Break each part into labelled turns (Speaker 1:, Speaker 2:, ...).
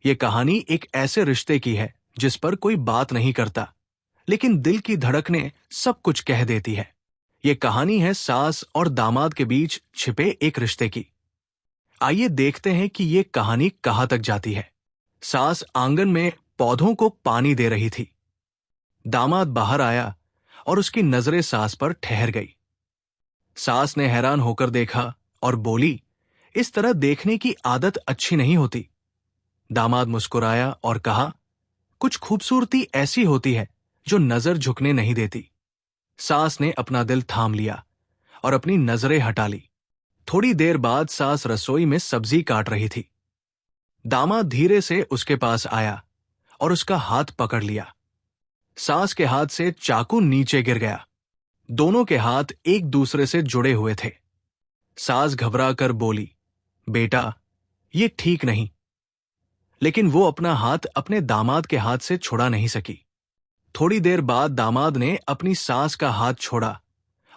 Speaker 1: ये कहानी एक ऐसे रिश्ते की है जिस पर कोई बात नहीं करता, लेकिन दिल की धड़कनें सब कुछ कह देती है। ये कहानी है सास और दामाद के बीच छिपे एक रिश्ते की। आइए देखते हैं कि ये कहानी कहाँ तक जाती है। सास आंगन में पौधों को पानी दे रही थी। दामाद बाहर आया और उसकी नजरें सास पर ठहर गई। सास ने हैरान होकर देखा और बोली, इस तरह देखने की आदत अच्छी नहीं होती। दामाद मुस्कुराया और कहा, कुछ खूबसूरती ऐसी होती है जो नजर झुकने नहीं देती। सास ने अपना दिल थाम लिया और अपनी नजरें हटा ली। थोड़ी देर बाद सास रसोई में सब्जी काट रही थी। दामाद धीरे से उसके पास आया और उसका हाथ पकड़ लिया। सास के हाथ से चाकू नीचे गिर गया। दोनों के हाथ एक दूसरे से जुड़े हुए थे। सास घबरा कर बोली, बेटा, ये ठीक नहीं। लेकिन वो अपना हाथ अपने दामाद के हाथ से छुड़ा नहीं सकी। थोड़ी देर बाद दामाद ने अपनी सास का हाथ छोड़ा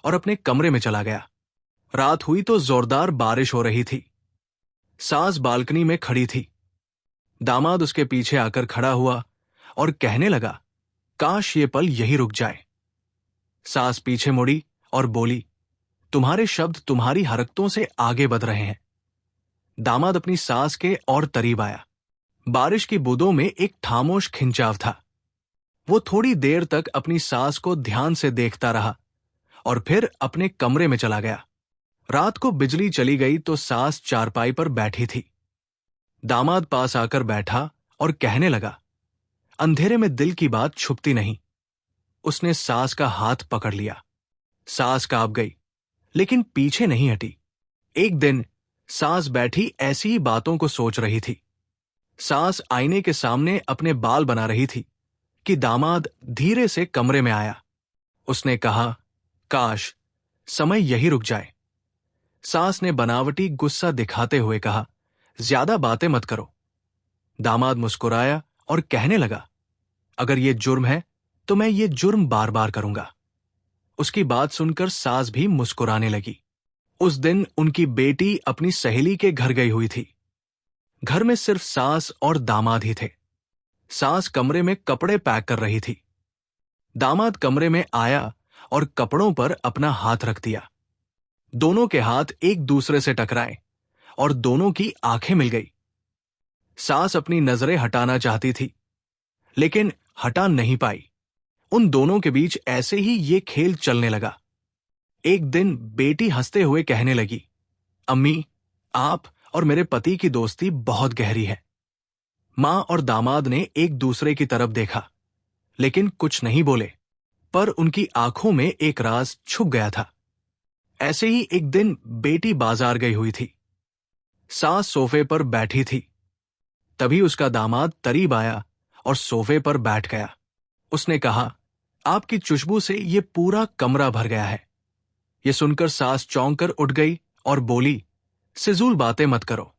Speaker 1: और अपने कमरे में चला गया। रात हुई तो जोरदार बारिश हो रही थी। सास बालकनी में खड़ी थी। दामाद उसके पीछे आकर खड़ा हुआ और कहने लगा, काश ये पल यही रुक जाए। सास पीछे मुड़ी और बोली, तुम्हारे शब्द तुम्हारी हरकतों से आगे बढ़ रहे हैं। दामाद अपनी सास के और करीब आया। बारिश की बूंदों में एक खामोश खिंचाव था। वो थोड़ी देर तक अपनी सास को ध्यान से देखता रहा और फिर अपने कमरे में चला गया। रात को बिजली चली गई तो सास चारपाई पर बैठी थी। दामाद पास आकर बैठा और कहने लगा, अंधेरे में दिल की बात छुपती नहीं। उसने सास का हाथ पकड़ लिया। सास कांप गई, लेकिन पीछे नहीं हटी। एक दिन सास बैठी ऐसी ही बातों को सोच रही थी। सास आईने के सामने अपने बाल बना रही थी कि दामाद धीरे से कमरे में आया। उसने कहा, काश समय यही रुक जाए। सास ने बनावटी गुस्सा दिखाते हुए कहा, ज्यादा बातें मत करो। दामाद मुस्कुराया और कहने लगा, अगर ये जुर्म है तो मैं ये जुर्म बार बार करूंगा। उसकी बात सुनकर सास भी मुस्कुराने लगी। उस दिन उनकी बेटी अपनी सहेली के घर गई हुई थी। घर में सिर्फ सास और दामाद ही थे। सास कमरे में कपड़े पैक कर रही थी। दामाद कमरे में आया और कपड़ों पर अपना हाथ रख दिया। दोनों के हाथ एक दूसरे से टकराए और दोनों की आंखें मिल गई। सास अपनी नजरें हटाना चाहती थी, लेकिन हटा नहीं पाई। उन दोनों के बीच ऐसे ही ये खेल चलने लगा। एक दिन बेटी हंसते हुए कहने लगी, अम्मी, आप और मेरे पति की दोस्ती बहुत गहरी है। मां और दामाद ने एक दूसरे की तरफ देखा, लेकिन कुछ नहीं बोले, पर उनकी आंखों में एक राज छुप गया था। ऐसे ही एक दिन बेटी बाजार गई हुई थी। सास सोफे पर बैठी थी। तभी उसका दामाद करीब आया और सोफे पर बैठ गया। उसने कहा, आपकी खुशबू से ये पूरा कमरा भर गया है। ये सुनकर सास चौंक कर उठ गई और बोली, फिजूल बातें मत करो।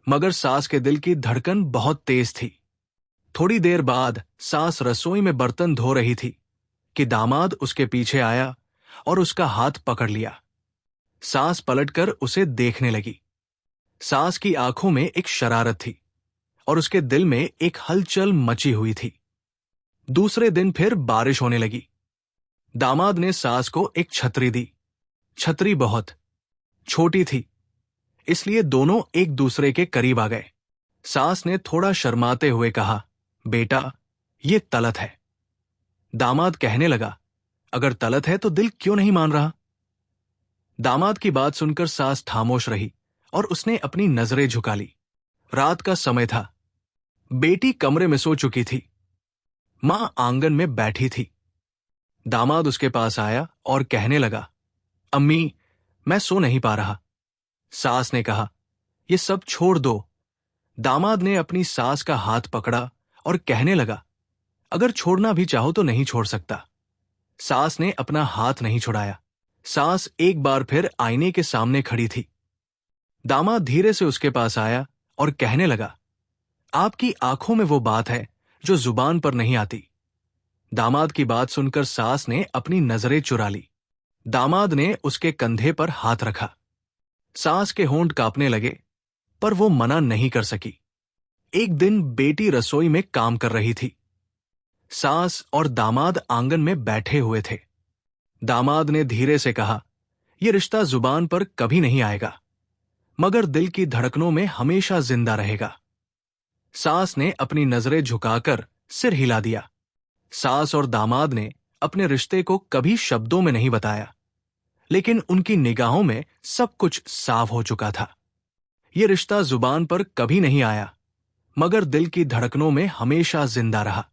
Speaker 1: मगर सास के दिल की धड़कन बहुत तेज थी। थोड़ी देर बाद सास रसोई में बर्तन धो रही थी कि दामाद उसके पीछे आया और उसका हाथ पकड़ लिया। सास पलटकर उसे देखने लगी। सास की आंखों में एक शरारत थी और उसके दिल में एक हलचल मची हुई थी। दूसरे दिन फिर बारिश होने लगी। दामाद ने सास को एक छतरी दी। छतरी बहुत छोटी थी, इसलिए दोनों एक दूसरे के करीब आ गए। सास ने थोड़ा शर्माते हुए कहा, बेटा, ये तलत है। दामाद कहने लगा, अगर तलत है तो दिल क्यों नहीं मान रहा? दामाद की बात सुनकर सास खामोश रही और उसने अपनी नजरें झुका ली। रात का समय था। बेटी कमरे में सो चुकी थी। मां आंगन में बैठी थी। दामाद उसके पास आया और कहने लगा, अम्मी, मैं सो नहीं पा रहा। सास ने कहा, ये सब छोड़ दो। दामाद ने अपनी सास का हाथ पकड़ा और कहने लगा, अगर छोड़ना भी चाहो तो नहीं छोड़ सकता। सास ने अपना हाथ नहीं छुड़ाया। सास एक बार फिर आईने के सामने खड़ी थी। दामाद धीरे से उसके पास आया और कहने लगा, आपकी आंखों में वो बात है जो जुबान पर नहीं आती। दामाद की बात सुनकर सास ने अपनी नजरें चुरा ली। दामाद ने उसके कंधे पर हाथ रखा। सास के होंठ कांपने लगे, पर वो मना नहीं कर सकी। एक दिन बेटी रसोई में काम कर रही थी। सास और दामाद आंगन में बैठे हुए थे। दामाद ने धीरे से कहा, यह रिश्ता जुबान पर कभी नहीं आएगा, मगर दिल की धड़कनों में हमेशा जिंदा रहेगा। सास ने अपनी नजरें झुकाकर सिर हिला दिया। सास और दामाद ने अपने रिश्ते को कभी शब्दों में नहीं बताया, लेकिन उनकी निगाहों में सब कुछ साफ हो चुका था। ये रिश्ता जुबान पर कभी नहीं आया, मगर दिल की धड़कनों में हमेशा जिंदा रहा।